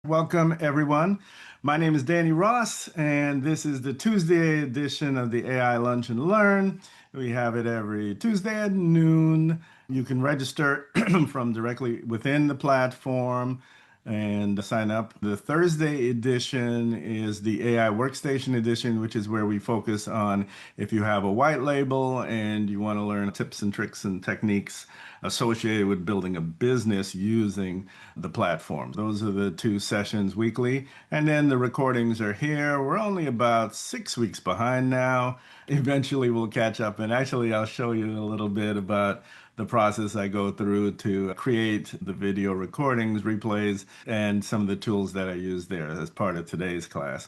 Welcome, everyone. My name is Danny Ross, and this is the Tuesday edition of the AI Lunch and Learn. We have it every Tuesday at noon. You can register from directly within the platform and sign up. The Thursday edition is the AI Workstation edition, which is where we focus on if you have a white label and you want to learn tips and tricks and techniques associated with building a business using the platform. Those are the two sessions weekly. And then the recordings are here. We're only about 6 weeks behind now. Eventually we'll catch up. And actually, I'll show you a little bit about the process I go through to create the video recordings, replays, and some of the tools that I use there as part of today's class.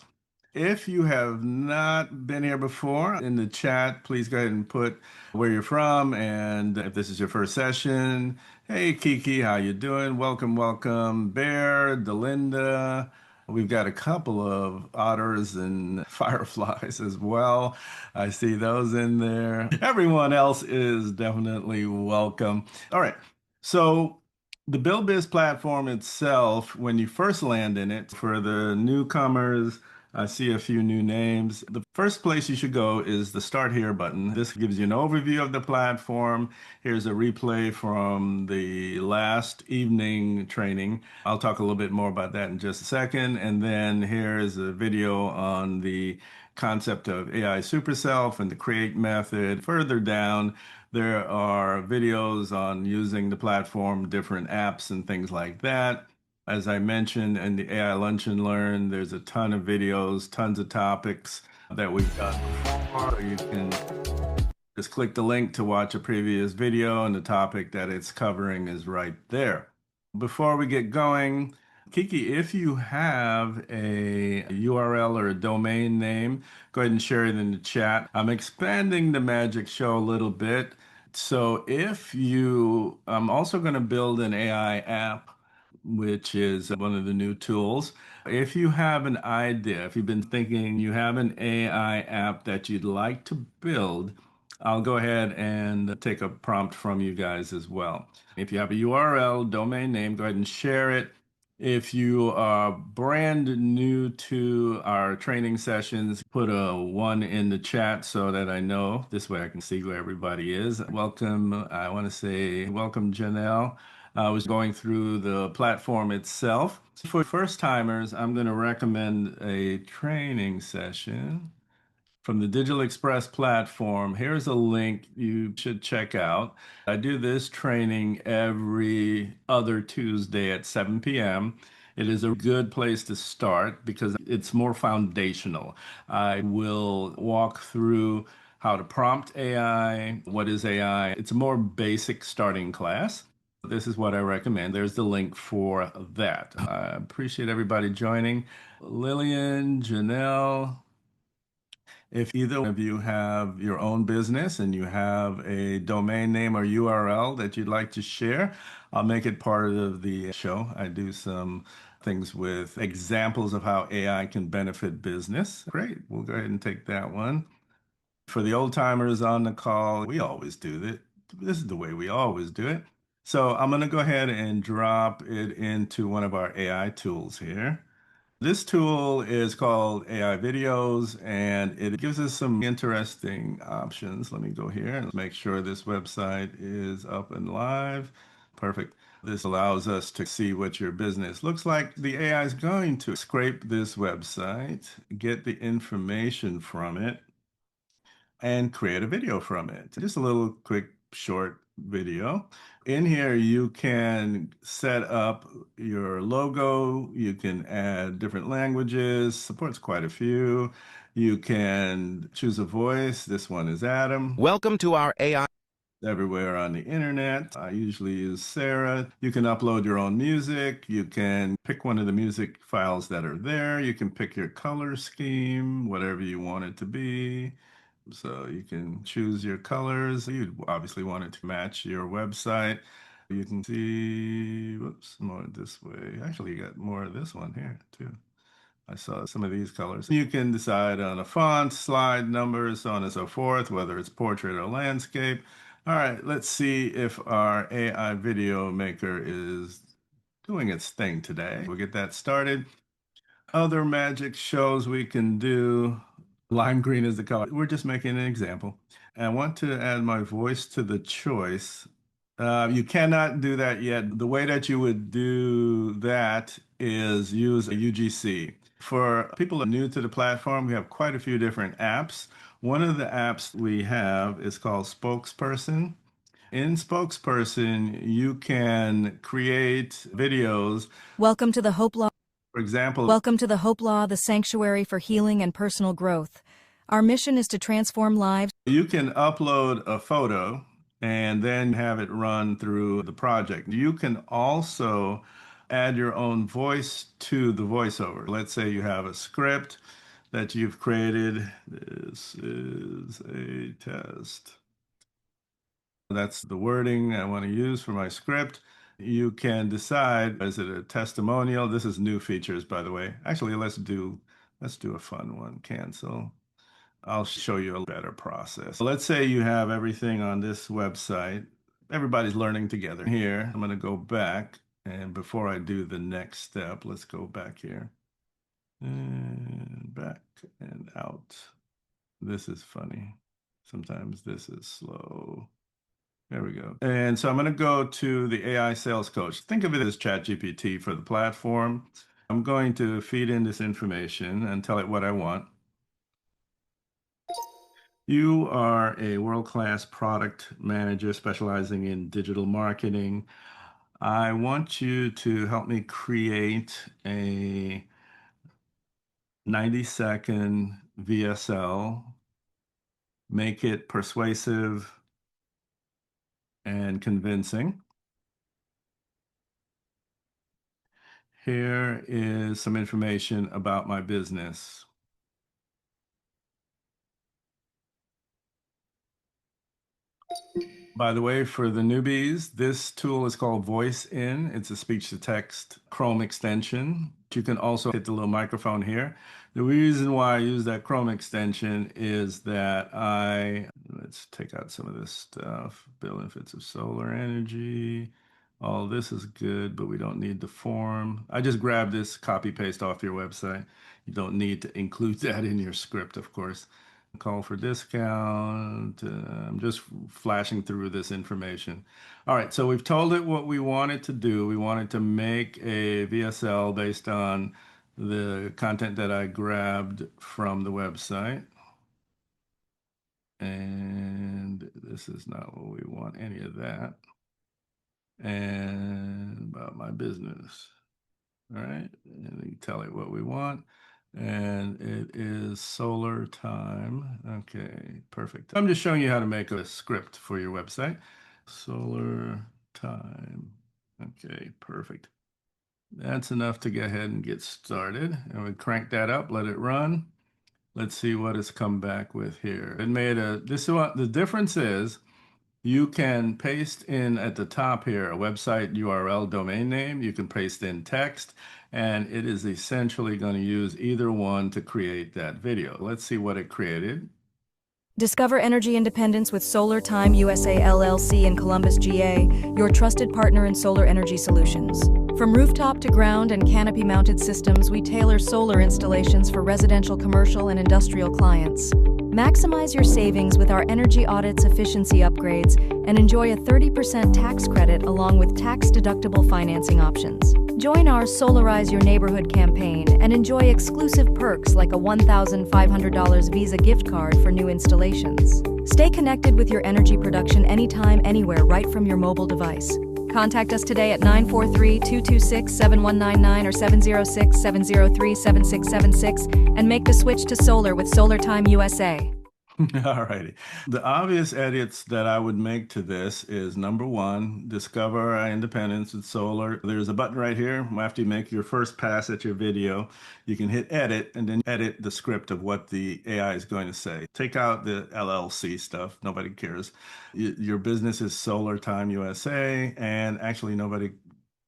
If you have not been here before, in the chat, please go ahead and put where you're from, and if this is your first session. Hey Kiki, how you doing? Welcome, welcome. Bear, Delinda. We've got a couple of otters and fireflies as well. I see those in there. Everyone else is definitely welcome. All right. So the Bill Biz platform itself, when you first land in it, for the newcomers, I see a few new names. The first place you should go is the Start Here button. This gives you an overview of the platform. Here's a replay from the last evening training. I'll talk a little bit more about that in just a second. And then here's a video on the concept of AI superself and the create method. Further down, there are videos on using the platform, different apps and things like that. As I mentioned in the AI Lunch and Learn, there's a ton of videos, tons of topics that we've done before. You can just click the link to watch a previous video, and the topic that it's covering is right there. Before we get going, Kiki, if you have a URL or a domain name, go ahead and share it in the chat. I'm expanding the Magic Show a little bit. So I'm also going to build an AI app, which is one of the new tools. If you have an idea, if you've been thinking you have an AI app that you'd like to build, I'll go ahead and take a prompt from you guys as well. If you have a URL, domain name, go ahead and share it. If you are brand new to our training sessions, put a 1 in the chat so that I know. This way I can see where everybody is. Welcome, I want to say welcome, Janelle. I was going through the platform itself. For first timers, I'm going to recommend a training session from the Digital Express platform. Here's a link you should check out. I do this training every other Tuesday at 7 p.m. It is a good place to start because it's more foundational. I will walk through how to prompt AI, what is AI. It's a more basic starting class. This is what I recommend. There's the link for that. I appreciate everybody joining. Lillian, Janelle, if either of you have your own business and you have a domain name or URL that you'd like to share, I'll make it part of the show. I do some things with examples of how AI can benefit business. Great. We'll go ahead and take that one. For the old timers on the call, we always do this. This is the way we always do it. So I'm going to go ahead and drop it into one of our AI tools here. This tool is called AI Videos, and it gives us some interesting options. Let me go here and make sure this website is up and live. Perfect. This allows us to see what your business looks like. The AI is going to scrape this website, get the information from it, and create a video from it. Just a little quick short video. In here, you can set up your logo. You can add different languages, supports quite a few. You can choose a voice. This one is Adam. Welcome to our AI. Everywhere on the internet. I usually use Sarah. You can upload your own music. You can pick one of the music files that are there. You can pick your color scheme, whatever you want it to be. So you can choose your colors. You obviously want it to match your website. You can see, whoops, more this way. Actually, you got more of this one here too. I saw some of these colors. You can decide on a font, slide numbers, so on and so forth, whether it's portrait or landscape. All right, let's see if our AI video maker is doing its thing today. We'll get that started. Other magic shows we can do. Lime green is the color. We're just making an example. And I want to add my voice to the choice. You cannot do that yet. The way that you would do that is use a UGC. For people new to the platform, we have quite a few different apps. One of the apps we have is called Spokesperson. In Spokesperson, you can create videos. Welcome to the Hope Law. For example, Welcome to the Hope Law, the sanctuary for healing and personal growth. Our mission is to transform lives. you can upload a photo and then have it run through the project. You can also add your own voice to the voiceover. Let's say you have a script that you've created. This is a test. That's the wording I want to use for my script. You can decide, is it a testimonial? This is new features, by the way. Actually, let's do a fun one. Cancel. I'll show you a better process. Let's say you have everything on this website. Everybody's learning together. Here, I'm going to go back. And before I do the next step, let's go back here. And back and out. This is funny. Sometimes this is slow. There we go. And so I'm going to go to the AI sales coach. Think of it as ChatGPT for the platform. I'm going to feed in this information and tell it what I want. You are a world-class product manager specializing in digital marketing. I want you to help me create a 90-second VSL, make it persuasive and convincing. Here is some information about my business. By the way, for the newbies, this tool is called Voice In. It's a speech-to-text Chrome extension. You can also hit the little microphone here. The reason why I use that Chrome extension is that let's take out some of this stuff. Benefits of solar energy. All this is good, but we don't need the form. I just grabbed this, copy paste off your website. You don't need to include that in your script, of course. Call for discount. I'm just flashing through this information. All right, so we've told it what we wanted to do. We wanted to make a VSL based on the content that I grabbed from the website. And this is not what we want, any of that. And about my business. All right, and we tell it what we want. And it is solar time. Okay, perfect. I'm just showing you how to make a script for your website. Solar time. Okay, perfect. That's enough to go ahead and get started. And we crank that up, let it run. Let's see what it's come back with here. It made the difference is you can paste in at the top here a website URL domain name. You can paste in text, and it is essentially going to use either one to create that video. Let's see what it created. Discover energy independence with Solar Time USA LLC in Columbus, GA, your trusted partner in solar energy solutions. From rooftop to ground and canopy-mounted systems, we tailor solar installations for residential, commercial, and industrial clients. Maximize your savings with our energy audits efficiency upgrades and enjoy a 30% tax credit along with tax-deductible financing options. Join our Solarize Your Neighborhood campaign and enjoy exclusive perks like a $1,500 Visa gift card for new installations. Stay connected with your energy production anytime, anywhere, right from your mobile device. Contact us today at 943-226-7199 or 706-703-7676 and make the switch to solar with Solar Time USA. All righty. The obvious edits that I would make to this is number one, discover our independence with solar. There's a button right here. After you make your first pass at your video, you can hit edit and then edit the script of what the AI is going to say. Take out the LLC stuff. Nobody cares. Your business is Solar Time USA, and actually nobody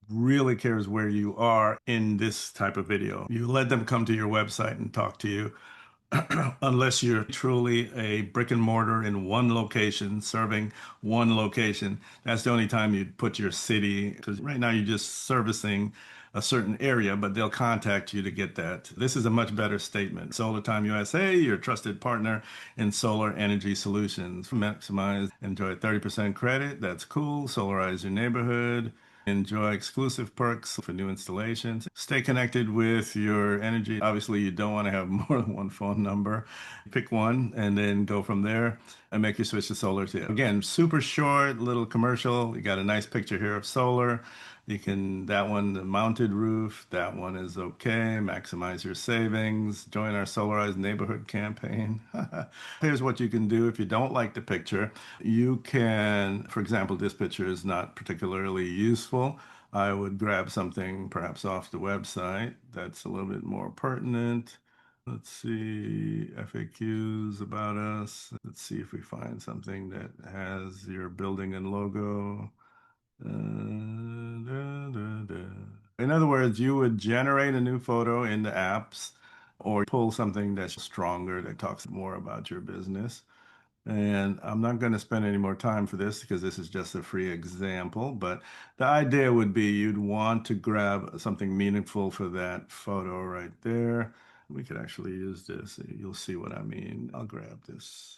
really cares where you are in this type of video. You let them come to your website and talk to you. unless you're truly a brick and mortar in one location, serving one location. That's the only time you'd put your city, because right now you're just servicing a certain area, but they'll contact you to get that. This is a much better statement. Solar Time USA, your trusted partner in solar energy solutions. Maximize, enjoy 30% credit. That's cool. Solarize your neighborhood. Enjoy exclusive perks for new installations. Stay connected with your energy. Obviously, you don't want to have more than one phone number. Pick one and then go from there and make your switch to solar. Again, super short, little commercial. You got a nice picture here of solar. You can, that one, the mounted roof, that one is okay. Maximize your savings. Join our Solarized Neighborhood campaign. Here's what you can do if you don't like the picture. You can, for example, this picture is not particularly useful. I would grab something perhaps off the website that's a little bit more pertinent. Let's see, FAQs about us. Let's see if we find something that has your building and logo. In other words, you would generate a new photo in the apps or pull something that's stronger that talks more about your business. And I'm not going to spend any more time for this because this is just a free example, but the idea would be you'd want to grab something meaningful for that photo right there. We could actually use this. You'll see what I mean. I'll grab this.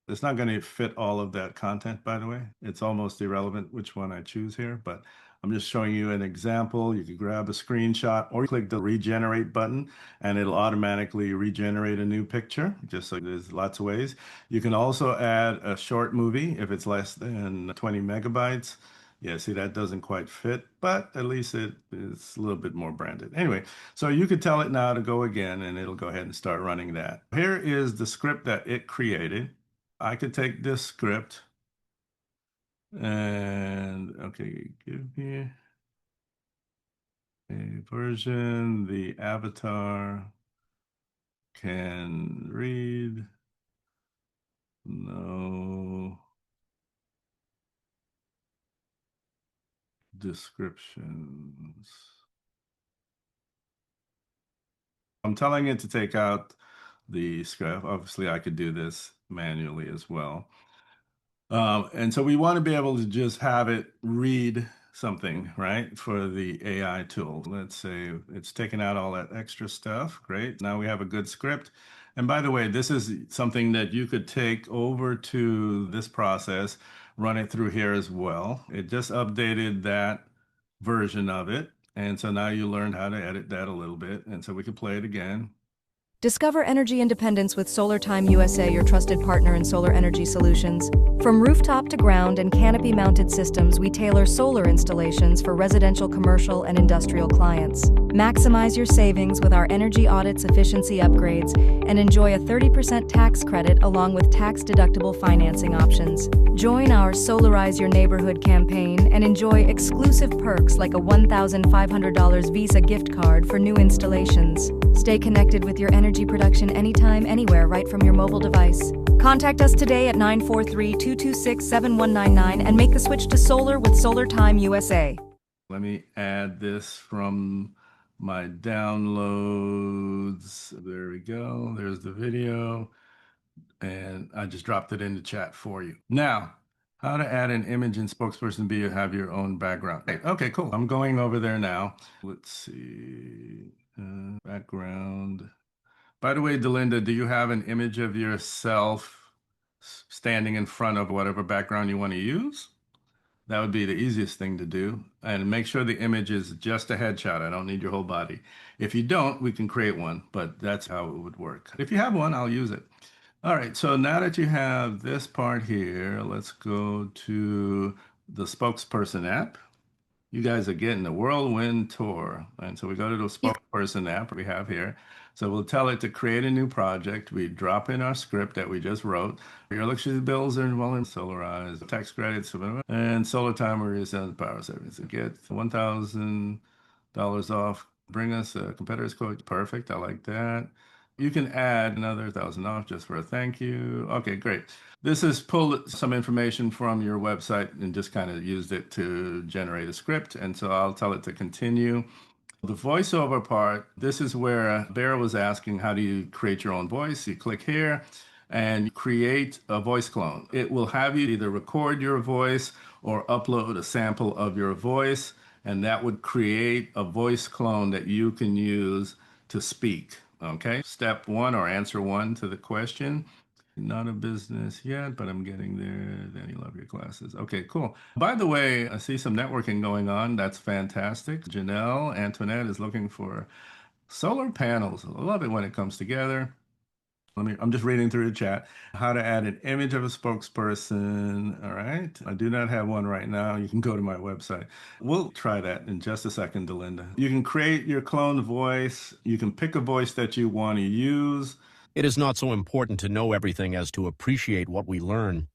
It's not going to fit all of that content, by the way. It's almost irrelevant which one I choose here, but I'm just showing you an example. You can grab a screenshot or click the regenerate button and it'll automatically regenerate a new picture. Just so there's lots of ways. You can also add a short movie if it's less than 20 megabytes. Yeah, see, that doesn't quite fit, but at least it is a little bit more branded. Anyway, so you could tell it now to go again and it'll go ahead and start running that. Here is the script that it created. I could take this script and, okay, give me a version. The avatar can read. No descriptions. I'm telling it to take out the script. Obviously, I could do this manually as well. And so we want to be able to just have it read something, right, for the AI tool. Let's say it's taken out all that extra stuff. Great. Now we have a good script. And by the way, this is something that you could take over to this process, run it through here as well. It just updated that version of it. And so now you learned how to edit that a little bit. And so we can play it again. Discover energy independence with Solar Time USA, your trusted partner in solar energy solutions. From rooftop to ground and canopy-mounted systems, we tailor solar installations for residential, commercial, and industrial clients. Maximize your savings with our energy audits efficiency upgrades and enjoy a 30% tax credit along with tax-deductible financing options. Join our Solarize Your Neighborhood campaign and enjoy exclusive perks like a $1,500 Visa gift card for new installations. Stay connected with your energy production anytime, anywhere, right from your mobile device. Contact us today at 943-226-7199 and make the switch to solar with Solar Time USA. Let me add this from my downloads. There we go. There's the video. And I just dropped it in the chat for you. Now, how to add an image in Spokesperson B, you have your own background. Okay, cool. I'm going over there now. Let's see. Background. By the way, Delinda, do you have an image of yourself standing in front of whatever background you want to use? That would be the easiest thing to do. And make sure the image is just a headshot. I don't need your whole body. If you don't, we can create one, but that's how it would work. If you have one, I'll use it. All right, so now that you have this part here, let's go to the Spokesperson app. You guys are getting the whirlwind tour. And so we go to the Spokesperson app we have here. So we'll tell it to create a new project. We drop in our script that we just wrote. Your electricity bills are well in Solarize, tax credits, and solar timer is on power savings. Get $1,000 off. Bring us a competitor's quote. Perfect. I like that. You can add another 1,000 off just for a thank you. Okay, great. This is pulled some information from your website and just kind of used it to generate a script. And so I'll tell it to continue. The voiceover part, this is where Bear was asking, how do you create your own voice? You click here and create a voice clone. It will have you either record your voice or upload a sample of your voice, and that would create a voice clone that you can use to speak. Okay, step one or answer one to the question. Not a business yet, but I'm getting there. Then you love your classes. Okay, cool. By the way, I see some networking going on. That's fantastic. Janelle Antoinette is looking for solar panels. I love it when it comes together. I'm just reading through the chat. How to add an image of a spokesperson. All right. I do not have one right now. You can go to my website. We'll try that in just a second, Delinda. You can create your clone voice. You can pick a voice that you want to use. It is not so important to know everything as to appreciate what we learn.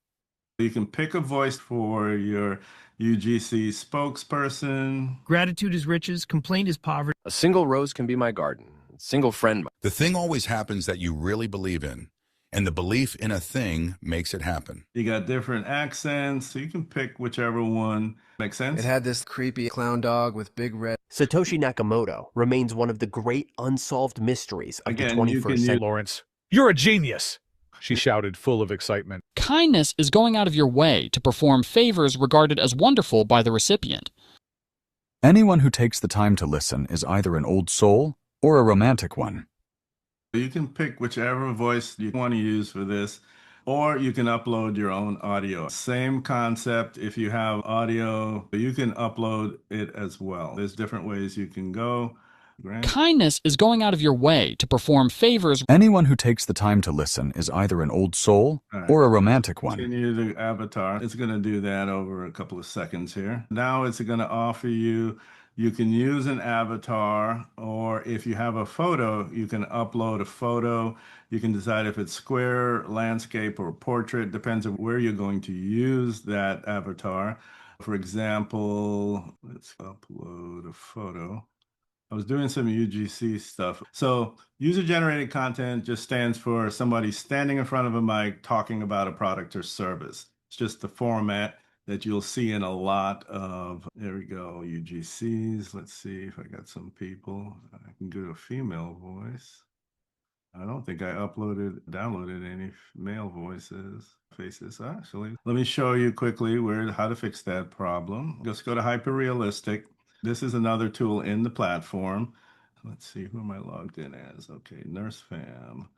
You can pick a voice for your UGC spokesperson. Gratitude is riches, complaint is poverty. A single rose can be my garden. A single friend. The thing always happens that you really believe in, and the belief in a thing makes it happen. You got different accents, so you can pick whichever one makes sense. It had this creepy clown dog with big red... Satoshi Nakamoto remains one of the great unsolved mysteries of the 21st century. Lawrence, you're a genius, she shouted, full of excitement. Kindness is going out of your way to perform favors regarded as wonderful by the recipient. Anyone who takes the time to listen is either an old soul or a romantic one. You can pick whichever voice you want to use for this, or you can upload your own audio. Same concept. If you have audio, you can upload it as well. There's different ways you can go. Kindness is going out of your way to perform favors. Anyone who takes the time to listen is either an old soul or a romantic one. Continue the avatar. It's going to do that over a couple of seconds here. Now it's going to offer you, you can use an avatar, or if you have a photo, you can upload a photo. You can decide if it's square, landscape, or portrait. Depends on where you're going to use that avatar. For example, let's upload a photo. I was doing some UGC stuff. So user-generated content just stands for somebody standing in front of a mic talking about a product or service. It's just the format that you'll see in a lot of, there we go, UGCs. Let's see if I got some people. I can do a female voice. I don't think I downloaded any male faces actually. Let me show you quickly how to fix that problem. Just go to hyperrealistic. This is another tool in the platform. Let's see, who am I logged in as? Okay, Nurse Fam.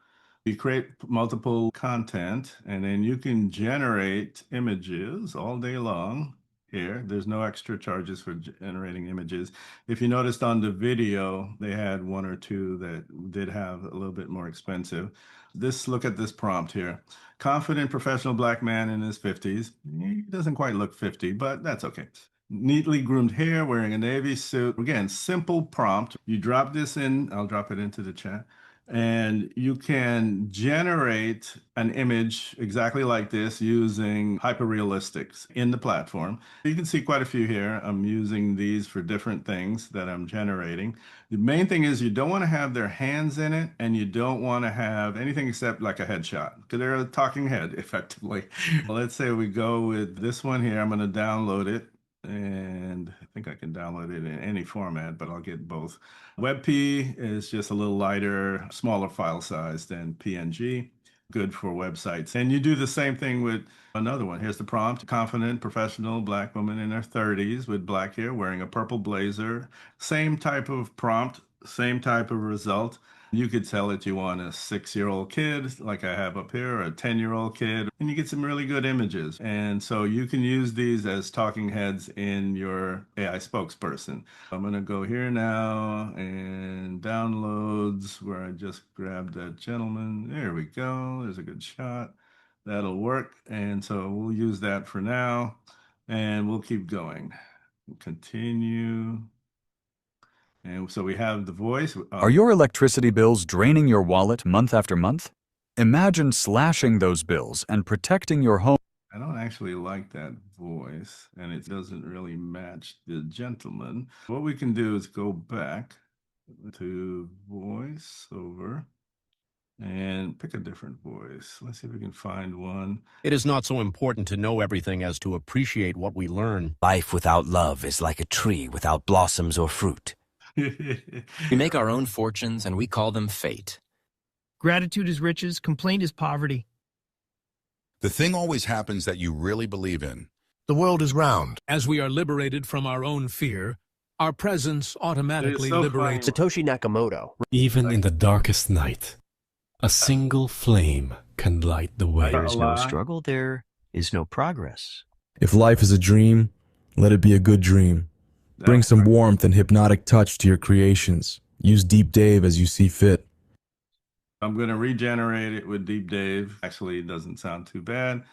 You create multiple content, and then you can generate images all day long. Here, there's no extra charges for generating images. If you noticed on the video, they had one or two that did have a little bit more expensive. Look at this prompt here. Confident professional black man in his 50s. He doesn't quite look 50, but that's okay. Neatly groomed hair, wearing a navy suit. Again, simple prompt. You drop this in, I'll drop it into the chat, and you can generate an image exactly like this using hyperrealistics in the platform. You can see quite a few here. I'm using these for different things that I'm generating. The main thing is you don't want to have their hands in it, and you don't want to have anything except like a headshot, because they're a talking head, effectively. Let's say we go with this one here. I'm going to download it. And I think I can download it in any format, but I'll get both. WebP is just a little lighter, smaller file size than PNG. Good for websites. And you do the same thing with another one. Here's the prompt. Confident, professional, black woman in her 30s with black hair, wearing a purple blazer. Same type of prompt, same type of result. You could tell it you want a 6-year-old kid, like I have up here, or a 10-year-old kid, and you get some really good images. And so you can use these as talking heads in your AI spokesperson. I'm going to go here now and downloads, where I just grabbed that gentleman. There we go. There's a good shot. That'll work. And so we'll use that for now, and we'll keep going. Continue. And so we have the voice. Are your electricity bills draining your wallet month after month? Imagine slashing those bills and protecting your home. I don't actually like that voice, and it doesn't really match the gentleman. What we can do is go back to voiceover and pick a different voice. Let's see if we can find one. It is not so important to know everything as to appreciate what we learn. Life without love is like a tree without blossoms or fruit. We make our own fortunes and we call them fate. Gratitude is riches, complaint is poverty. The thing always happens that you really believe in. The world is round. As we are liberated from our own fear, our presence automatically so liberates. Satoshi Nakamoto. Even in the darkest night, a single flame can light the way. There is no struggle, there is no progress. If life is a dream, let it be a good dream. Bring some warmth and hypnotic touch to your creations. Use Deep Dave as you see fit. I'm going to regenerate it with Deep Dave. Actually, it doesn't sound too bad. I'm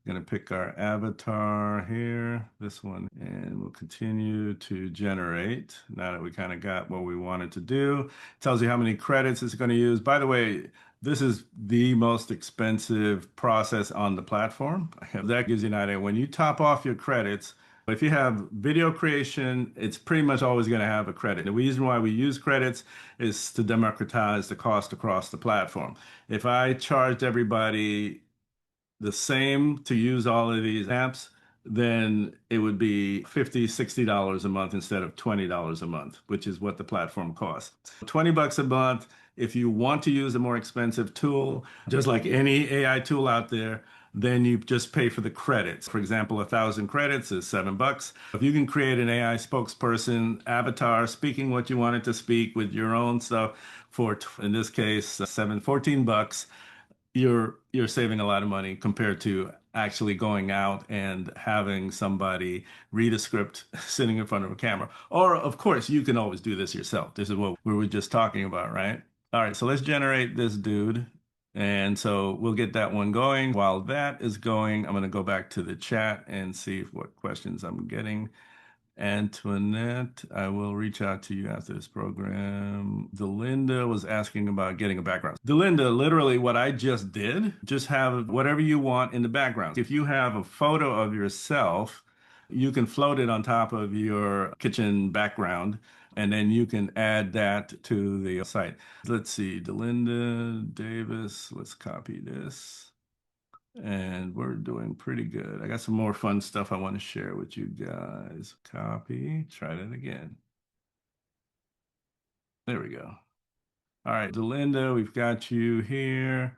going to pick our avatar here, this one, and we'll continue to generate. Now that we kind of got what we wanted to do, it tells you how many credits it's going to use. By the way, this is the most expensive process on the platform. That gives you an idea. When you top off your credits, if you have video creation, it's pretty much always going to have a credit. The reason why we use credits is to democratize the cost across the platform. If I charged everybody the same to use all of these apps, then it would be $50, $60 a month instead of $20 a month, which is what the platform costs. $20 a month. If you want to use a more expensive tool, just like any AI tool out there, then you just pay for the credits. For example, 1,000 credits is $7. If you can create an AI spokesperson avatar speaking what you want it to speak with your own stuff for, in this case, $14, you're saving a lot of money compared to actually going out and having somebody read a script sitting in front of a camera. Or, of course, you can always do this yourself. This is what we were just talking about, right? All right, so let's generate this dude. And so we'll get that one going. While that is going, I'm going to go back to the chat and see what questions I'm getting. Antoinette, I will reach out to you after this program. Delinda was asking about getting a background. Delinda, literally what I just did, just have whatever you want in the background. If you have a photo of yourself, you can float it on top of your kitchen background, and then you can add that to the site. Let's see, Delinda Davis, let's copy this. And we're doing pretty good. I got some more fun stuff I want to share with you guys. Copy, try that again. There we go. All right, Delinda, we've got you here.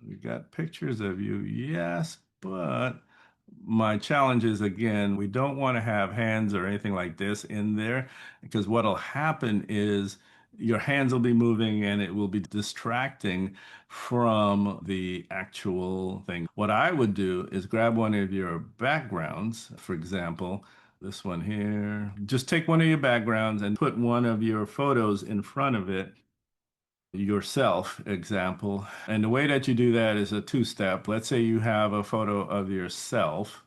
We've got pictures of you, yes, but my challenge is, again, we don't want to have hands or anything like this in there, because what'll happen is your hands will be moving and it will be distracting from the actual thing. What I would do is grab one of your backgrounds, for example, this one here. Just take one of your backgrounds and put one of your photos in front of it, yourself example. And the way that you do that is a two-step. Let's say you have a photo of yourself.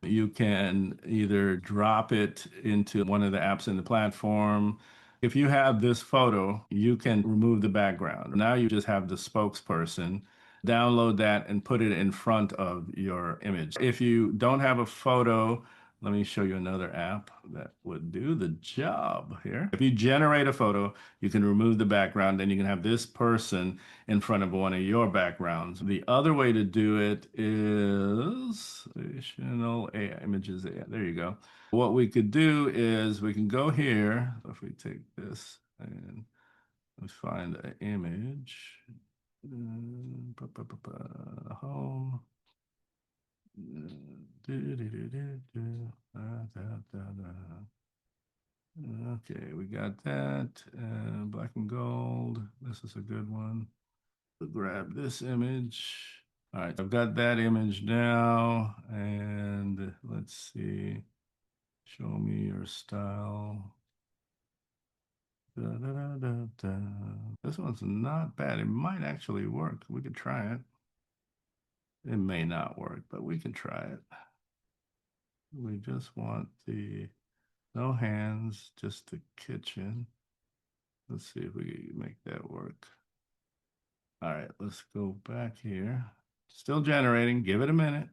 You can either drop it into one of the apps in the platform. If you have this photo, you can remove the background. Now you just have the spokesperson. Download that and put it in front of your image. If you don't have a photo, let me show you another app that would do the job here. If you generate a photo, you can remove the background, and you can have this person in front of one of your backgrounds. The other way to do it is additional AI images. There you go. What we could do is we can go here. If we take this and let's find an image. Home. Okay, we got that. Black and gold. This is a good one. We'll grab this image. All right, I've got that image now. And let's see. Show me your style. This one's not bad. It might actually work. We could try it. It may not work, but we can try it. We just want the no hands, just the kitchen. Let's see if we can make that work. All right, let's go back here. Still generating. Give it a minute.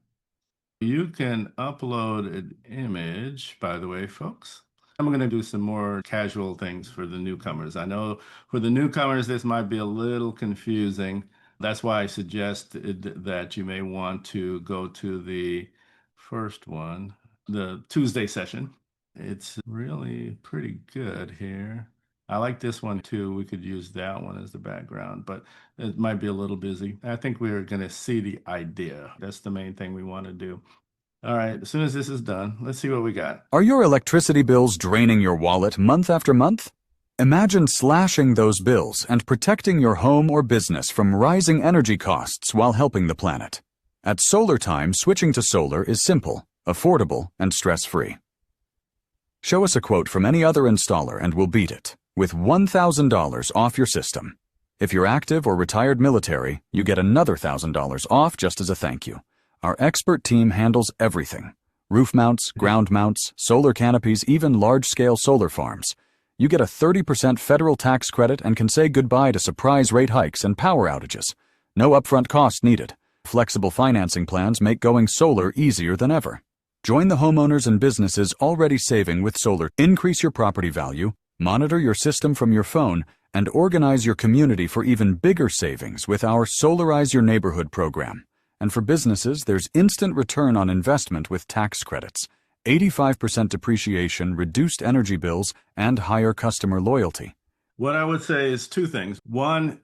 You can upload an image, by the way, folks. I'm going to do some more casual things for the newcomers. I know for the newcomers, this might be a little confusing. That's why I suggest that you may want to go to the first one, the Tuesday session. It's really pretty good here. I like this one too. We could use that one as the background, but it might be a little busy. I think we're going to see the idea. That's the main thing we want to do. All right, as soon as this is done, let's see what we got. Are your electricity bills draining your wallet month after month? Imagine slashing those bills and protecting your home or business from rising energy costs while helping the planet. At Solar Time, switching to solar is simple, affordable, and stress-free. Show us a quote from any other installer and we'll beat it, with $1,000 off your system. If you're active or retired military, you get another $1,000 off just as a thank you. Our expert team handles everything. Roof mounts, ground mounts, solar canopies, even large-scale solar farms. You get a 30% federal tax credit and can say goodbye to surprise rate hikes and power outages. No upfront cost needed. Flexible financing plans make going solar easier than ever. Join the homeowners and businesses already saving with solar. Increase your property value, monitor your system from your phone, and organize your community for even bigger savings with our Solarize Your Neighborhood program. And for businesses, there's instant return on investment with tax credits, 85% depreciation, reduced energy bills, and higher customer loyalty. What I would say is two things. One,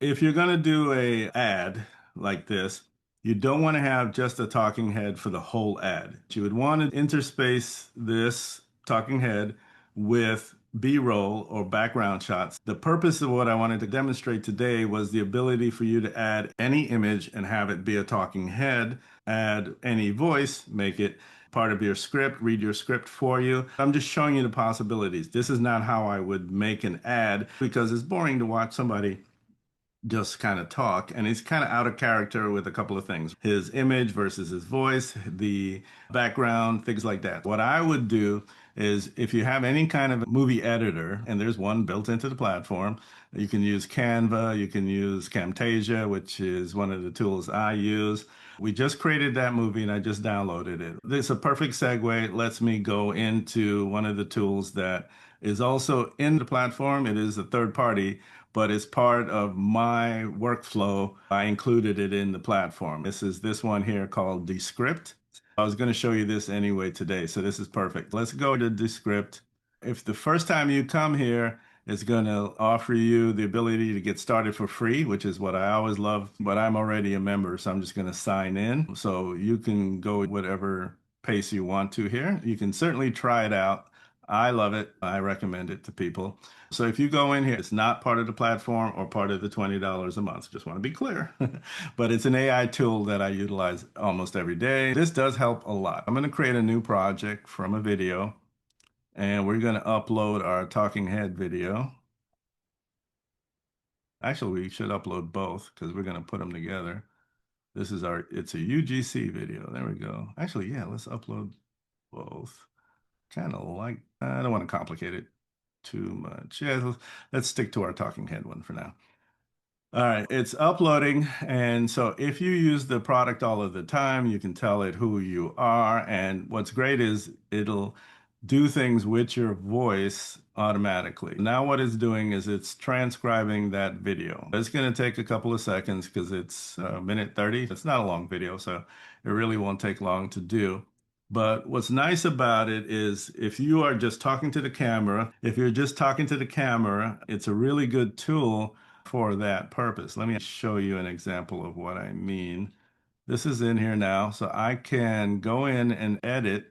if you're going to do an ad like this, you don't want to have just a talking head for the whole ad. You would want to interspace this talking head with B-roll or background shots. The purpose of what I wanted to demonstrate today was the ability for you to add any image and have it be a talking head, add any voice, make it part of your script, read your script for you. I'm just showing you the possibilities. This is not how I would make an ad because it's boring to watch somebody just kind of talk, and he's kind of out of character with a couple of things. His image versus his voice, the background, things like that. What I would do is if you have any kind of movie editor, and there's one built into the platform, you can use Canva, you can use Camtasia, which is one of the tools I use. We just created that movie and I just downloaded it. It's a perfect segue. It lets me go into one of the tools that is also in the platform. It is a third party, but it's part of my workflow. I included it in the platform. This is this one here called Descript. I was going to show you this anyway today, so this is perfect. Let's go to Descript. If the first time you come here, it's going to offer you the ability to get started for free, which is what I always love, but I'm already a member, so I'm just going to sign in. So you can go whatever pace you want to here. You can certainly try it out. I love it. I recommend it to people. So if you go in here, it's not part of the platform or part of the $20 a month. Just want to be clear. But it's an AI tool that I utilize almost every day. This does help a lot. I'm going to create a new project from a video, and we're going to upload our talking head video. Actually, we should upload both because we're going to put them together. It's a UGC video. There we go. Actually, yeah, let's upload both. Kind of like, I don't want to complicate it too much. Yeah, let's stick to our talking head one for now. All right, it's uploading. And so if you use the product all of the time, you can tell it who you are. And what's great is it'll do things with your voice automatically. Now what it's doing is it's transcribing that video. It's going to take a couple of seconds because it's a minute 30. It's not a long video, so it really won't take long to do. But what's nice about it is if you are just talking to the camera, it's a really good tool for that purpose. Let me show you an example of what I mean. This is in here now, so I can go in and edit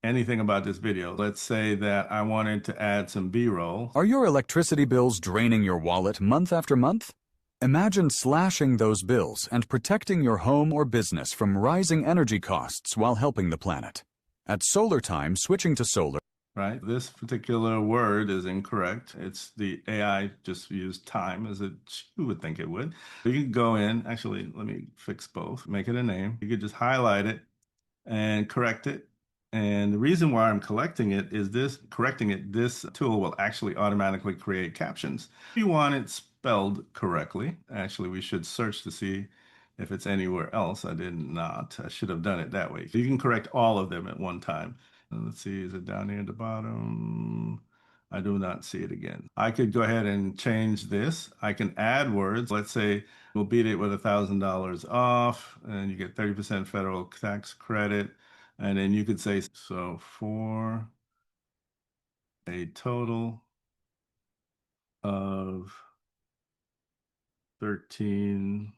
anything about this video. Let's say that I wanted to add some B-roll. Are your electricity bills draining your wallet month after month? Imagine slashing those bills and protecting your home or business from rising energy costs while helping the planet. At Solar Time, switching to solar. Right, this particular word is incorrect. It's the AI just used time as you would think it would. You can go in, actually, let me fix both, make it a name. You could just highlight it and correct it. And the reason why I'm correcting it, this tool will actually automatically create captions. If you want it spelled correctly, actually, we should search to see if it's anywhere else. I did not. I should have done it that way. You can correct all of them at one time. Let's see, is it down here at the bottom? I do not see it again. I could go ahead and change this. I can add words. Let's say we'll beat it with $1,000 off, and you get 30% federal tax credit. And then you could say, so for a total of $1,300.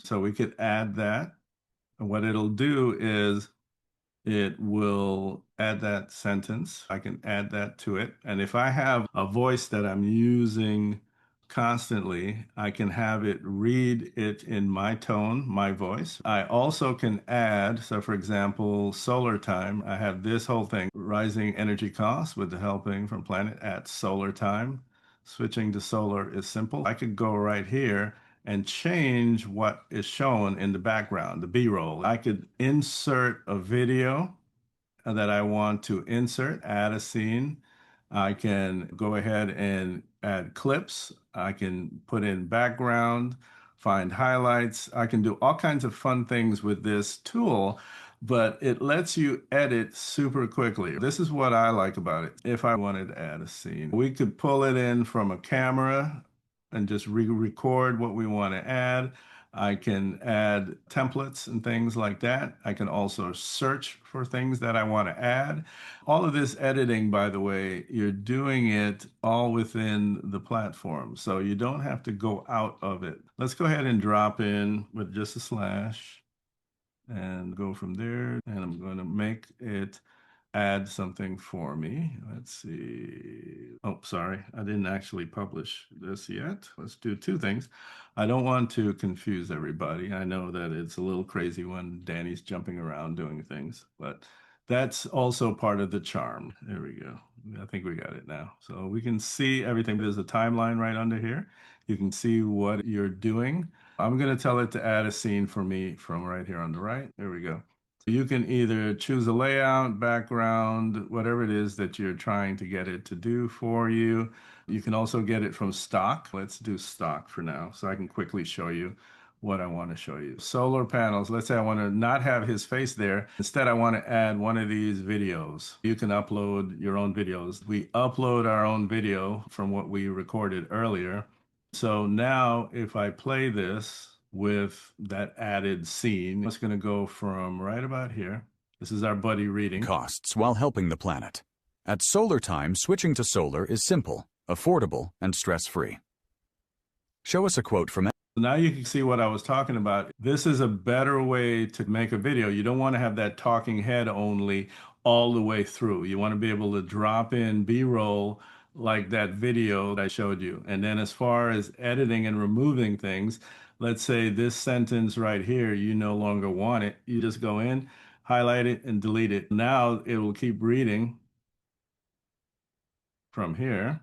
So we could add that. And what it'll do is it will add that sentence. I can add that to it. And if I have a voice that I'm using constantly, I can have it read it in my tone, my voice. I also can add, so for example, solar time. I have this whole thing, rising energy costs with the helping from planet at solar time. Switching to solar is simple. I could go right here and change what is shown in the background, the B-roll. I could insert a video that I want to insert, add a scene. I can go ahead and add clips. I can put in background, find highlights. I can do all kinds of fun things with this tool, but it lets you edit super quickly. This is what I like about it. If I wanted to add a scene, we could pull it in from a camera and just record what we want to add. I can add templates and things like that. I can also search for things that I want to add. All of this editing, by the way, you're doing it all within the platform. So you don't have to go out of it. Let's go ahead and drop in with just a slash and go from there. And I'm going to make it add something for me. Let's see. Oh, sorry. I didn't actually publish this yet. Let's do two things. I don't want to confuse everybody. I know that it's a little crazy when Danny's jumping around doing things, but that's also part of the charm. There we go. I think we got it now. So we can see everything. There's a timeline right under here. You can see what you're doing. I'm going to tell it to add a scene for me from right here on the right. There we go. You can either choose a layout, background, whatever it is that you're trying to get it to do for you. You can also get it from stock. Let's do stock for now so I can quickly show you what I want to show you. Solar panels. Let's say I want to not have his face there. Instead, I want to add one of these videos. You can upload your own videos. We upload our own video from what we recorded earlier. So now if I play this with that added scene, it's going to go from right about here. This is our buddy reading. Costs while helping the planet. At solar time, switching to solar is simple, affordable, and stress-free. Show us a quote from Now you can see what I was talking about. This is a better way to make a video. You don't want to have that talking head only all the way through. You want to be able to drop in B-roll like that video that I showed you. And then as far as editing and removing things, let's say this sentence right here, you no longer want it. You just go in, highlight it, and delete it. Now it will keep reading from here.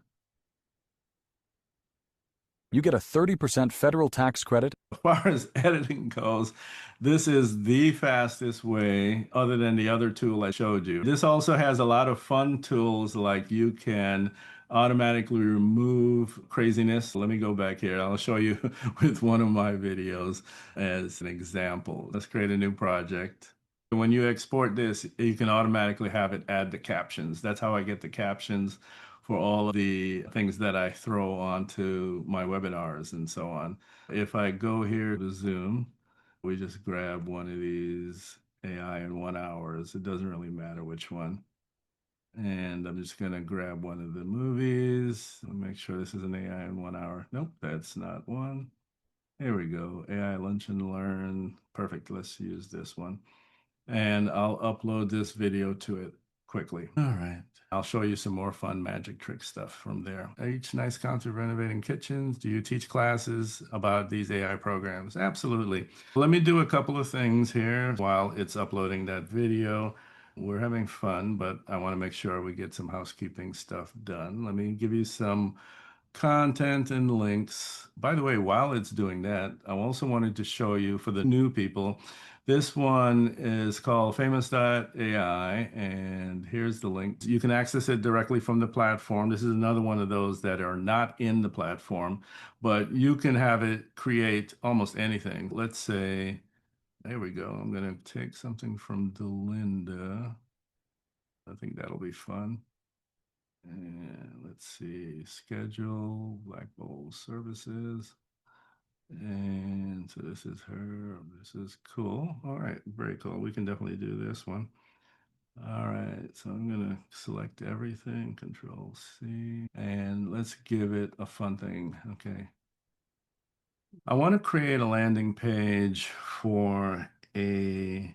You get a 30% federal tax credit. As far as editing goes, this is the fastest way other than the other tool I showed you. This also has a lot of fun tools, like you can automatically remove craziness. Let me go back here. I'll show you with one of my videos as an example. Let's create a new project. When you export this, you can automatically have it add the captions. That's how I get the captions for all of the things that I throw onto my webinars and so on. If I go here to Zoom, we just grab one of these AI in 1 hour. It doesn't really matter which one. And I'm just going to grab one of the movies. Make sure this is an AI in 1 hour. Nope, that's not one. Here we go. AI Lunch and Learn. Perfect. Let's use this one. And I'll upload this video to it quickly. All right. I'll show you some more fun magic trick stuff from there. Each nice concert renovating kitchens. Do you teach classes about these AI programs? Absolutely. Let me do a couple of things here while it's uploading that video. We're having fun, but I want to make sure we get some housekeeping stuff done. Let me give you some content and links. By the way, while it's doing that, I also wanted to show you for the new people, this one is called famous.ai, and here's the link. You can access it directly from the platform. This is another one of those that are not in the platform, but you can have it create almost anything. Let's say, there we go. I'm going to take something from Delinda. I think that'll be fun. And let's see, schedule, Black Bowl services. And so this is her. This is cool. All right, very cool. We can definitely do this one. All right, so I'm gonna select everything, Control C, and let's give it a fun thing. Okay. I want to create a landing page for a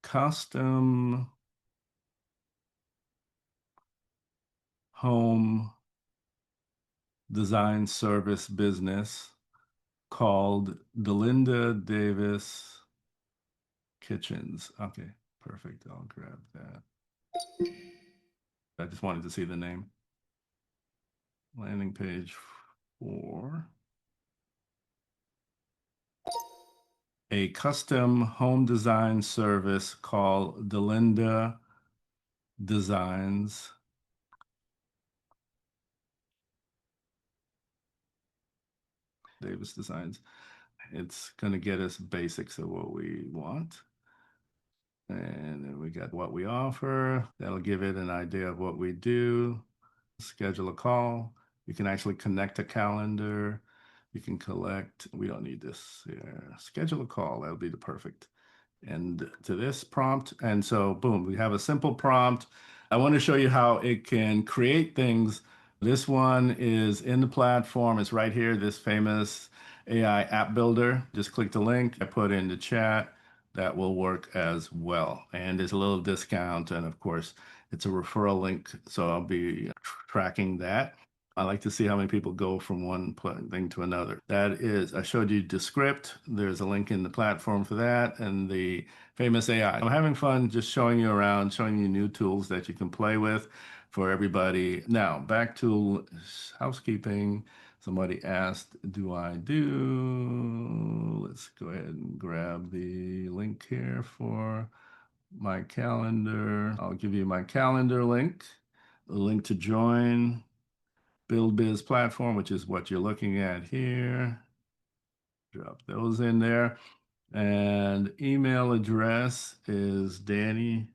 custom home design service business called Delinda Davis Kitchens. Okay, perfect. I'll grab that. I just wanted to see the name. Landing page for a custom home design service called Delinda Designs. Davis Designs. It's going to get us basics of what we want. And then we got what we offer. That'll give it an idea of what we do. Schedule a call. You can actually connect a calendar. You can collect. We don't need this here. Schedule a call. That'll be the perfect end to this prompt. And so, boom, we have a simple prompt. I want to show you how it can create things. This one is in the platform. It's right here, this famous AI app builder. Just click the link I put in the chat. That will work as well. And there's a little discount. And of course, it's a referral link. So I'll be tracking that. I like to see how many people go from one thing to another. That is, I showed you the script. There's a link in the platform for that and the famous AI. I'm having fun just showing you around, showing you new tools that you can play with for everybody. Now, back to housekeeping. Somebody asked, do I do? Let's go ahead and grab the link here for my calendar. I'll give you my calendar link, the link to join Bill Biz platform, which is what you're looking at here. Drop those in there. And email address is Danny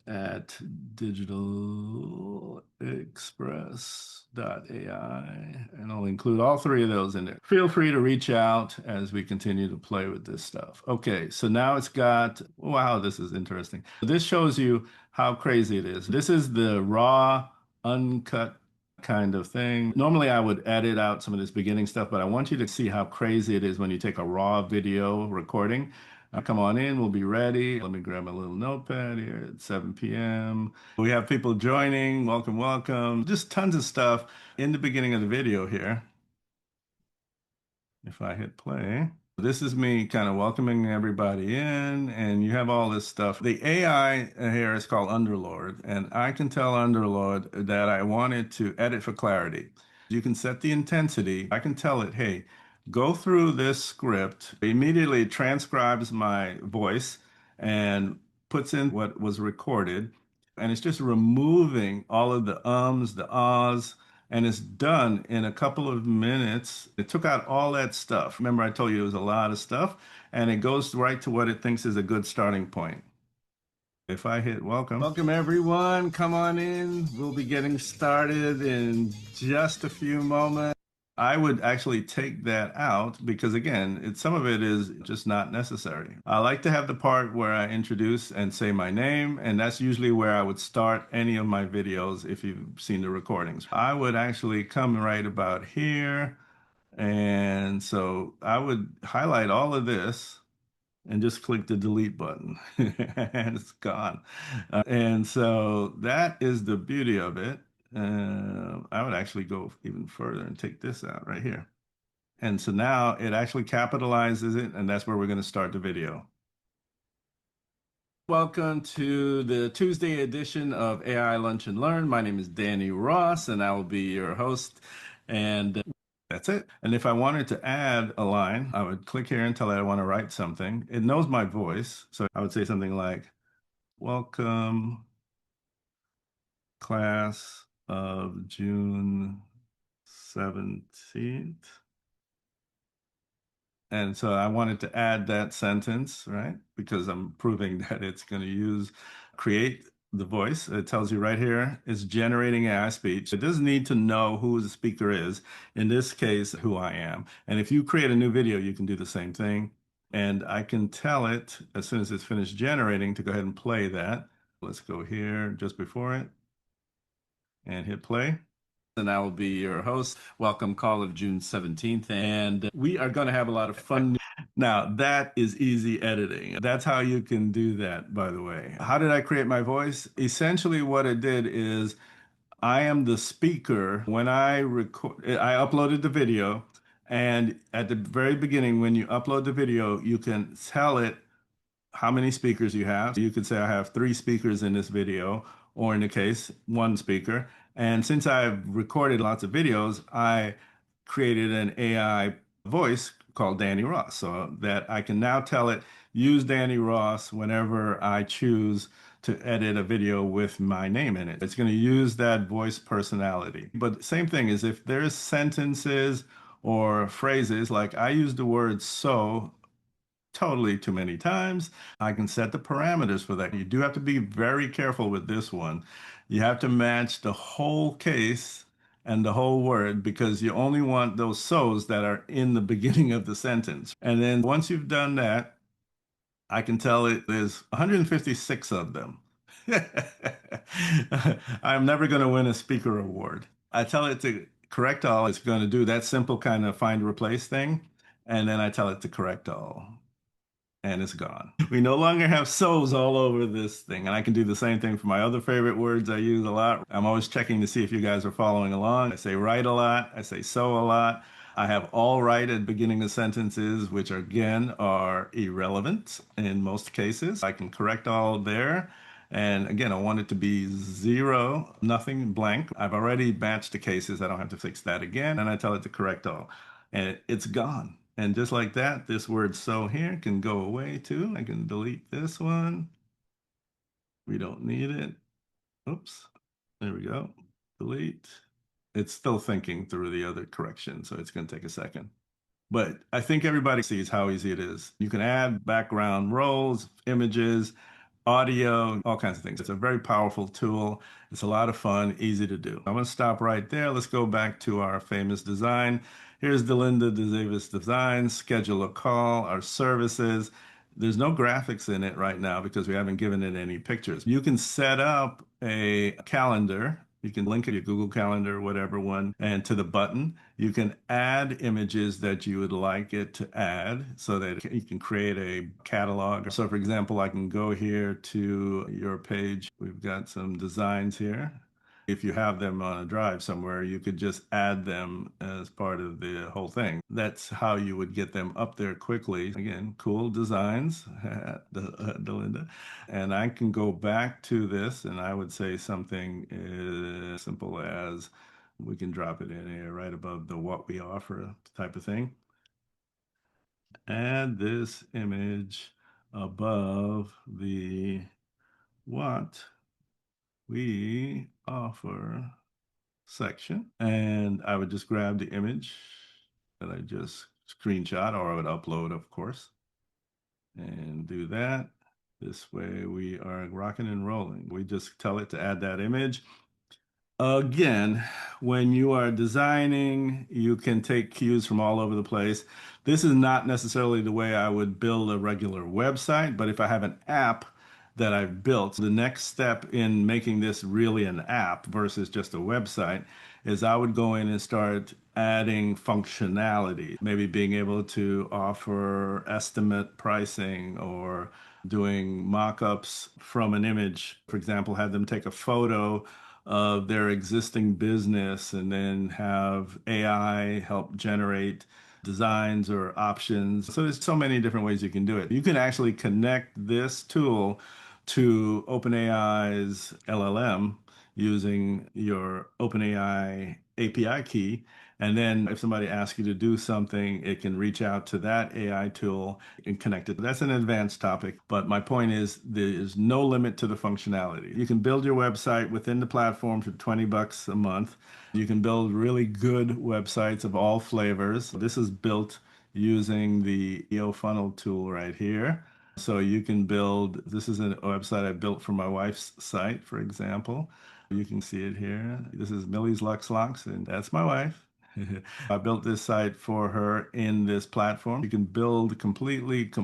at digitalexpress.ai. And I'll include all three of those in there. Feel free to reach out as we continue to play with this stuff. Okay, so now it's got, wow, this is interesting. This shows you how crazy it is. This is the raw, uncut kind of thing. Normally I would edit out some of this beginning stuff, but I want you to see how crazy it is when you take a raw video recording. Come on in, we'll be ready. Let me grab my little notepad here at 7 p.m. We have people joining. Welcome, welcome. Just tons of stuff in the beginning of the video here. If I hit play. This is me kind of welcoming everybody in, and you have all this stuff. The AI here is called Underlord, and I can tell Underlord that I want it to edit for clarity. You can set the intensity. I can tell it, hey, go through this script. It immediately transcribes my voice and puts in what was recorded, and it's just removing all of the ums, the ahs, and it's done in a couple of minutes. It took out all that stuff. Remember, I told you it was a lot of stuff, and it goes right to what it thinks is a good starting point. If I hit welcome. Welcome, everyone. Come on in. We'll be getting started in just a few moments. I would actually take that out because, again, some of it is just not necessary. I like to have the part where I introduce and say my name, and that's usually where I would start any of my videos if you've seen the recordings. I would actually come right about here, and so I would highlight all of this and just click the delete button, and it's gone. And so that is the beauty of it. I would actually go even further and take this out right here. And so now it actually capitalizes it, and that's where we're going to start the video. Welcome to the Tuesday edition of AI Lunch and Learn. My name is Danny Ross, and I will be your host. And that's it. And if I wanted to add a line, I would click here and tell it I want to write something. It knows my voice. So I would say something like, welcome, class of June 17th. And so I wanted to add that sentence, right? Because I'm proving that it's going to create the voice. It tells you right here, it's generating AI speech. It doesn't need to know who the speaker is. In this case, who I am. And if you create a new video, you can do the same thing. And I can tell it as soon as it's finished generating to go ahead and play that. Let's go here just before it and hit play. And I will be your host. Welcome call of June 17th. And we are going to have a lot of fun. Now, that is easy editing. That's how you can do that, by the way. How did I create my voice? Essentially, what I did is I am the speaker. When I uploaded the video. And at the very beginning, when you upload the video, you can tell it how many speakers you have. You could say I have 3 speakers in this video, or in the case, 1 speaker. And since I've recorded lots of videos, I created an AI voice called Danny Ross, so that I can now tell it, use Danny Ross whenever I choose to edit a video with my name in it. It's going to use that voice personality. But same thing is if there's sentences or phrases, like I use the word so totally too many times, I can set the parameters for that. You do have to be very careful with this one. You have to match the whole case and the whole word, because you only want those so's that are in the beginning of the sentence. And then once you've done that, I can tell it there's 156 of them. I'm never going to win a speaker award. I tell it to correct all. It's going to do that simple kind of find replace thing. And then I tell it to correct all. And it's gone. We no longer have so's all over this thing. And I can do the same thing for my other favorite words I use a lot. I'm always checking to see if you guys are following along. I say right a lot. I say so a lot. I have all right at the beginning of sentences, which again are irrelevant in most cases. I can correct all there. And again, I want it to be 0, nothing, blank. I've already matched the cases. I don't have to fix that again. And I tell it to correct all. And it's gone. And just like that, this word so here can go away too. I can delete this one. We don't need it. Oops. There we go. Delete. It's still thinking through the other correction, so it's going to take a second. But I think everybody sees how easy it is. You can add background roles, images, audio, all kinds of things. It's a very powerful tool. It's a lot of fun, easy to do. I'm going to stop right there. Let's go back to our famous design. Here's Delinda DeZavis Designs, schedule a call, our services. There's no graphics in it right now because we haven't given it any pictures. You can set up a calendar. You can link it to your Google Calendar, whatever one, and to the button. You can add images that you would like it to add so that you can create a catalog. So for example, I can go here to your page. We've got some designs here. If you have them on a drive somewhere, you could just add them as part of the whole thing. That's how you would get them up there quickly. Again, cool designs, Delinda. And I can go back to this and I would say something as simple as, we can drop it in here right above the what we offer type of thing. Add this image above the what we offer section, and I would just grab the image that I just screenshot, or I would upload, of course, and do that. This way we are rocking and rolling. We just tell it to add that image. Again, when you are designing, you can take cues from all over the place. This is not necessarily the way I would build a regular website, but if I have an app that I've built, the next step in making this really an app versus just a website is I would go in and start adding functionality, maybe being able to offer estimate pricing or doing mock-ups from an image. For example, have them take a photo of their existing business and then have AI help generate designs or options. So there's so many different ways you can do it. You can actually connect this tool to OpenAI's LLM using your OpenAI API key. And then if somebody asks you to do something, it can reach out to that AI tool and connect it. That's an advanced topic. But my point is there's no limit to the functionality. You can build your website within the platform for $20 a month. You can build really good websites of all flavors. This is built using the EO funnel tool right here. So you can build, this is a website I built for my wife's site, for example. You can see it here. This is Millie's Lux Locks, and that's my wife. I built this site for her in this platform. You can build complete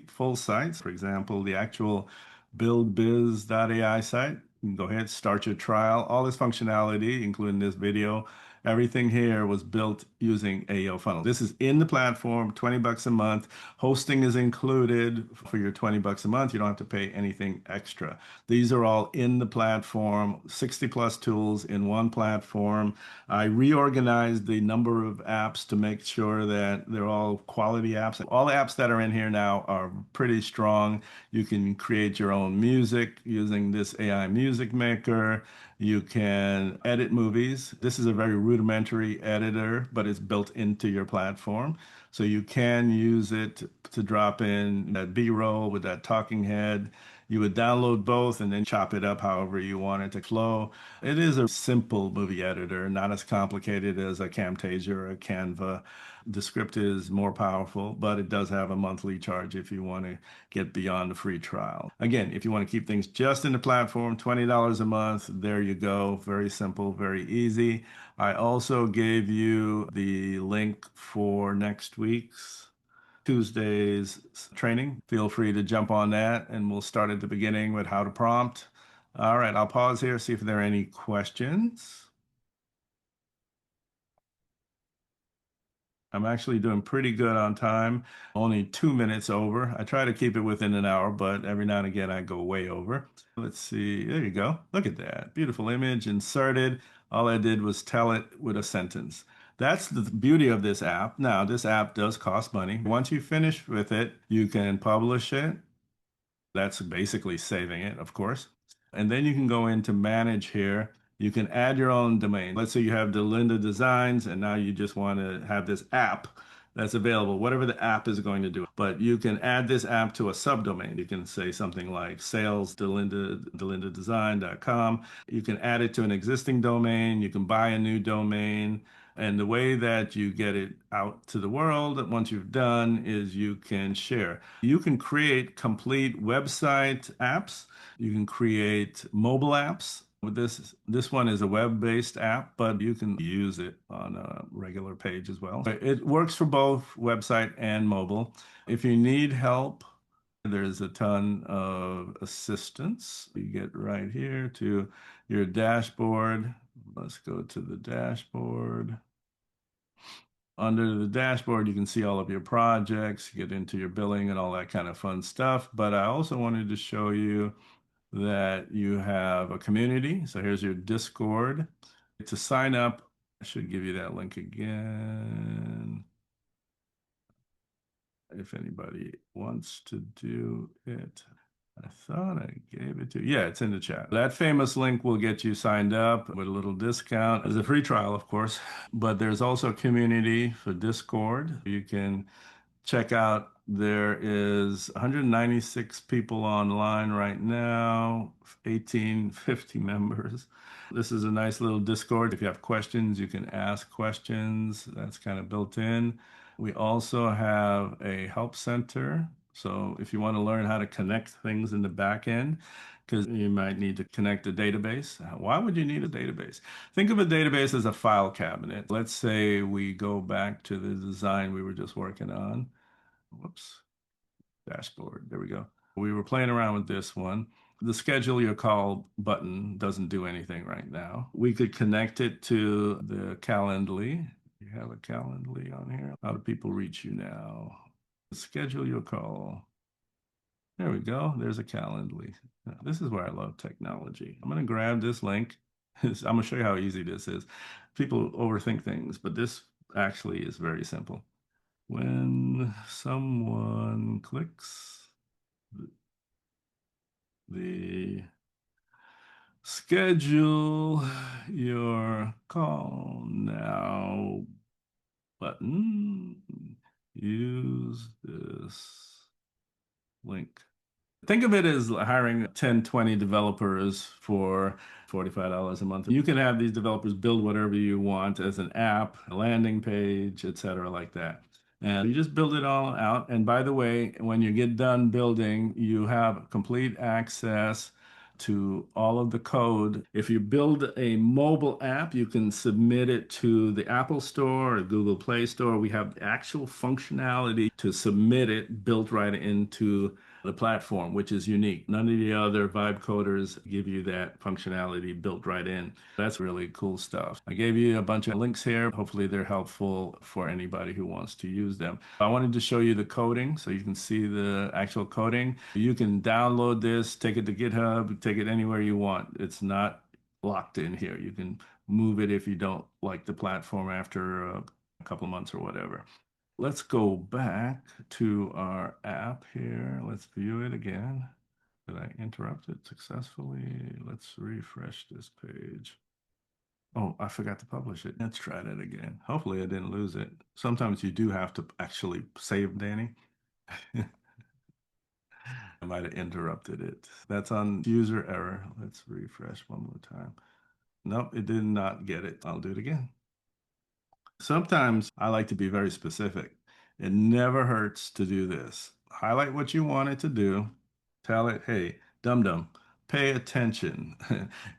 full sites. For example, the actual buildbiz.ai site. You can go ahead, start your trial. All this functionality, including this video, everything here was built using AO Funnel. This is in the platform, 20 bucks a month. Hosting is included for your 20 bucks a month. You don't have to pay anything extra. These are all in the platform, 60 plus tools in one platform. I reorganized the number of apps to make sure that they're all quality apps. All the apps that are in here now are pretty strong. You can create your own music using this AI music maker. You can edit movies. This is a very rudimentary editor, but it's built into your platform. So you can use it to drop in that B-roll with that talking head. You would download both and then chop it up however you want it to flow. It is a simple movie editor, not as complicated as a Camtasia or a Canva. The script is more powerful, but it does have a monthly charge if you want to get beyond the free trial. Again, if you want to keep things just in the platform, $20 a month, there you go. Very simple, very easy. I also gave you the link for next week's Tuesday's training. Feel free to jump on that, and we'll start at the beginning with how to prompt. All right, I'll pause here, see if there are any questions. I'm actually doing pretty good on time, only 2 minutes over. I try to keep it within an hour, but every now and again I go way over. Let's see, there you go. Look at that, beautiful image inserted. All I did was tell it with a sentence. That's the beauty of this app. Now, this app does cost money. Once you finish with it, you can publish it. That's basically saving it, of course. And then you can go into manage here. You can add your own domain. Let's say you have Delinda Designs, and now you just want to have this app that's available, whatever the app is going to do. But you can add this app to a subdomain. You can say something like salesdelindadesign.com. You can add it to an existing domain. You can buy a new domain. And the way that you get it out to the world, once you've done, is you can share. You can create complete website apps. You can create mobile apps. With this one is a web-based app, but you can use it on a regular page as well. It works for both website and mobile. If you need help, there's a ton of assistance. You get right here to your dashboard. Let's go to the dashboard. Under the dashboard, you can see all of your projects, get into your billing and all that kind of fun stuff. But I also wanted to show you that you have a community. So here's your Discord. To sign up, I should give you that link again. If anybody wants to do it. I thought I gave it to you. Yeah, it's in the chat. That famous link will get you signed up with a little discount. There's a free trial, of course, but there's also a community for Discord. You can check out. There is 196 people online right now, 1850 members. This is a nice little Discord. If you have questions, you can ask questions. That's kind of built in. We also have a help center. So if you want to learn how to connect things in the back end, because you might need to connect a database. Why would you need a database? Think of a database as a file cabinet. Let's say we go back to the design we were just working on. Whoops, dashboard, there we go. We were playing around with this one. The schedule your call button doesn't do anything right now. We could connect it to the Calendly. You have a Calendly on here. How do people reach you now? Schedule your call. There we go. There's a Calendly. This is where I love technology. I'm going to grab this link. I'm going to show you how easy this is. People overthink things, but this actually is very simple. When someone clicks the schedule your call now button, use this link. Think of it as hiring 10, 20 developers for $45 a month. You can have these developers build whatever you want as an app, a landing page, etc., like that. And you just build it all out. And by the way, when you get done building, you have complete access to all of the code. If you build a mobile app, you can submit it to the Apple Store or Google Play Store. We have actual functionality to submit it built right into the platform, which is unique. None of the other vibe coders give you that functionality built right in. That's really cool stuff. I gave you a bunch of links here. Hopefully they're helpful for anybody who wants to use them. I wanted to show you the coding so you can see the actual coding. You can download this, take it to GitHub, take it anywhere you want. It's not locked in here. You can move it if you don't like the platform after a couple of months or whatever. Let's go back to our app here. Let's view it again. Did I interrupt it successfully? Let's refresh this page. Oh, I forgot to publish it. Let's try that again. Hopefully I didn't lose it. Sometimes you do have to actually save, Danny. I might have interrupted it. That's on user error. Let's refresh one more time. Nope, it did not get it. I'll do it again. Sometimes I like to be very specific. It never hurts to do this. Highlight what you want it to do. Tell it, hey, dum-dum, pay attention.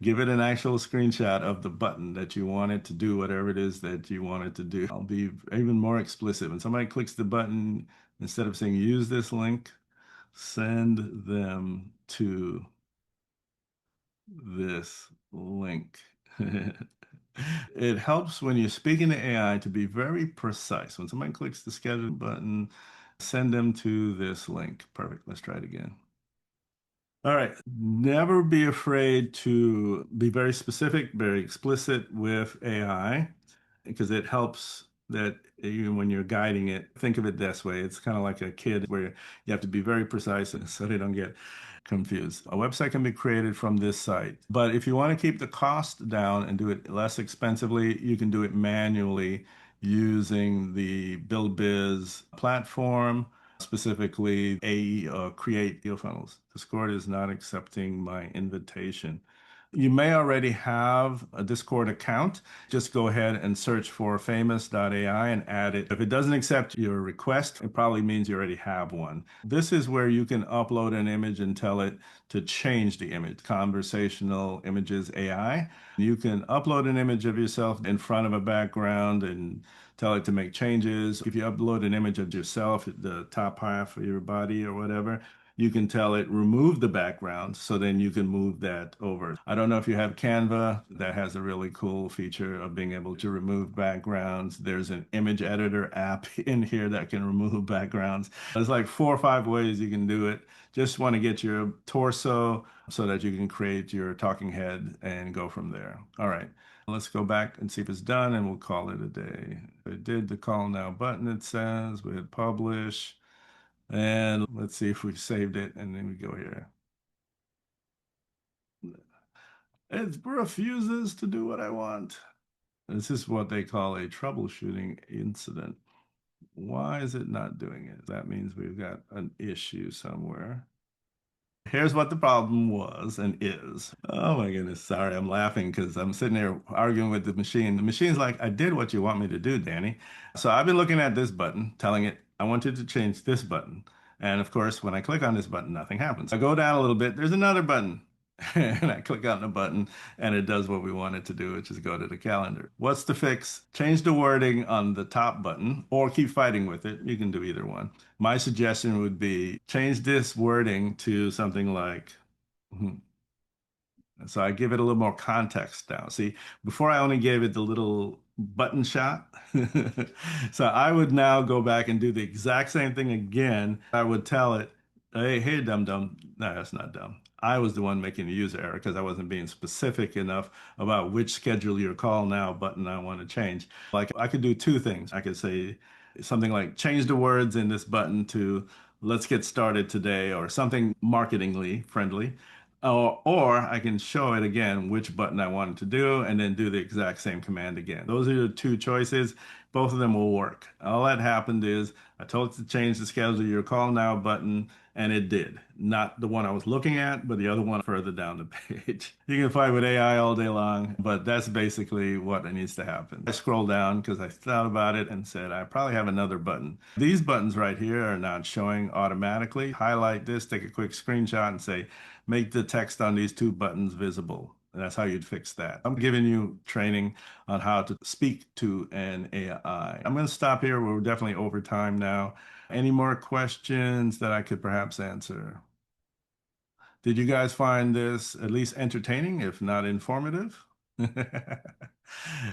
Give it an actual screenshot of the button that you want it to do, whatever it is that you want it to do. I'll be even more explicit. When somebody clicks the button, instead of saying use this link, send them to this link. It helps when you're speaking to AI to be very precise. When somebody clicks the schedule button, send them to this link. Perfect. Let's try it again. All right. Never be afraid to be very specific, very explicit with AI, because it helps that even when you're guiding it, think of it this way. It's kind of like a kid where you have to be very precise so they don't get confused. A website can be created from this site, but if you want to keep the cost down and do it less expensively, you can do it manually using the Bill Biz platform, specifically create deal funnels. Discord is not accepting my invitation. You may already have a Discord account. Just go ahead and search for famous.ai and add it. If it doesn't accept your request, it probably means you already have one. This is where you can upload an image and tell it to change the image. Conversational Images AI. You can upload an image of yourself in front of a background and tell it to make changes. If you upload an image of yourself, the top half of your body or whatever, you can tell it remove the background, so then you can move that over. I don't know if you have Canva. That has a really cool feature of being able to remove backgrounds. There's an image editor app in here that can remove backgrounds. There's like 4 or 5 ways you can do it. Just want to get your torso so that you can create your talking head and go from there. All right. Let's go back and see if it's done, and we'll call it a day. It did the call now button, it says. We hit publish. And let's see if we saved it, and then we go here. It refuses to do what I want. This is what they call a troubleshooting incident. Why is it not doing it? That means we've got an issue somewhere. Here's what the problem was and is. Oh my goodness, sorry, I'm laughing because I'm sitting there arguing with the machine. The machine's like, I did what you want me to do, Danny. So I've been looking at this button, telling it, I want you to change this button. And of course, when I click on this button, nothing happens. I go down a little bit, there's another button. And I click on the button and it does what we want it to do, which is go to the calendar. What's the fix? Change the wording on the top button or keep fighting with it. You can do either one. My suggestion would be change this wording to something like, so I give it a little more context now. See, before I only gave it the little button shot. So I would now go back and do the exact same thing again. I would tell it, hey, dum-dum. No, that's not dumb. I was the one making the user error because I wasn't being specific enough about which schedule your call now button I want to change. Like I could do 2 things. I could say something like change the words in this button to let's get started today or something marketingly friendly. Or I can show it again which button I want it to do and then do the exact same command again. Those are the 2 choices. both of them will work. All that happened is I told it to change the schedule your call now button, and it did. Not the one I was looking at, but the other one further down the page. You can fight with AI all day long, but that's basically what needs to happen. I scrolled down because I thought about it and said, I probably have another button. These buttons right here are not showing automatically. Highlight this, take a quick screenshot and say, make the text on these two buttons visible. And that's how you'd fix that. I'm giving you training on how to speak to an AI. I'm going to stop here. We're definitely over time now. Any more questions that I could perhaps answer? Did you guys find this at least entertaining, if not informative?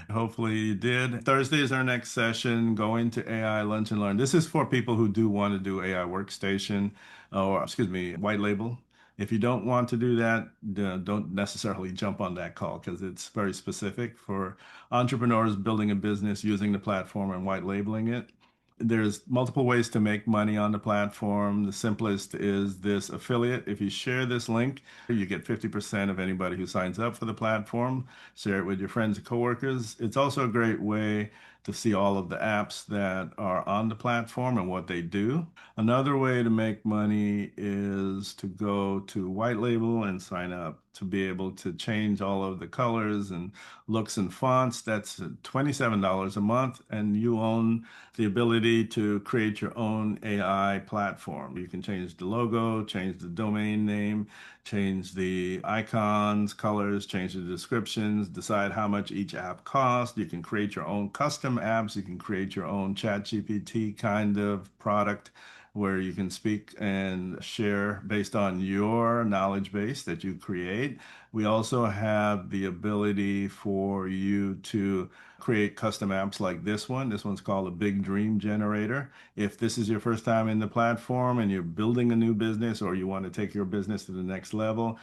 Hopefully you did. Thursday is our next session, Go into AI Lunch and Learn. This is for people who do want to do AI workstation, or excuse me, white label. If you don't want to do that, don't necessarily jump on that call because it's very specific for entrepreneurs building a business using the platform and white labeling it. There's multiple ways to make money on the platform. The simplest is this affiliate. If you share this link, you get 50% of anybody who signs up for the platform. Share it with your friends and coworkers. It's also a great way to see all of the apps that are on the platform and what they do. Another way to make money is to go to white label and sign up to be able to change all of the colors and looks and fonts. That's $27 a month, and you own the ability to create your own AI platform. You can change the logo, change the domain name, change the icons, colors, change the descriptions, decide how much each app costs. You can create your own custom apps. You can create your own ChatGPT kind of product where you can speak and share based on your knowledge base that you create. We also have the ability for you to create custom apps like this one. This one's called a Big Dream Generator. If this is your first time in the platform and you're building a new business or you want to take your business to the next level,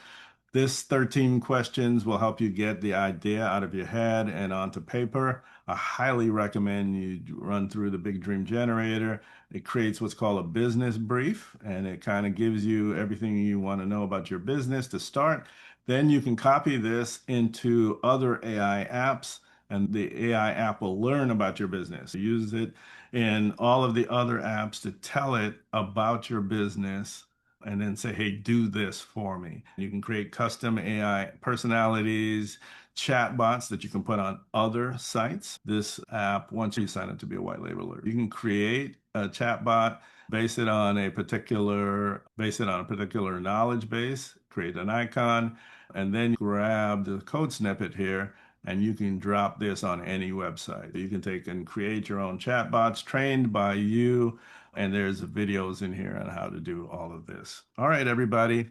this 13 questions will help you get the idea out of your head and onto paper. I highly recommend you run through the Big Dream Generator. It creates what's called a business brief, and it kind of gives you everything you want to know about your business to start. Then you can copy this into other AI apps, and the AI app will learn about your business. Use it in all of the other apps to tell it about your business and then say, hey, do this for me. You can create custom AI personalities, chatbots that you can put on other sites. This app, once you sign up to be a white labeler, you can create a chatbot, base it on a particular knowledge base, create an icon, and then grab the code snippet here, and you can drop this on any website. You can take and create your own chatbots trained by you. And there's videos in here on how to do all of this. All right, everybody.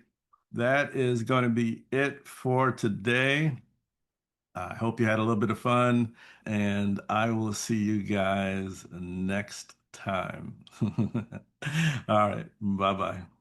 That is going to be it for today. I hope you had a little bit of fun, and I will see you guys next time. All right. Bye-bye.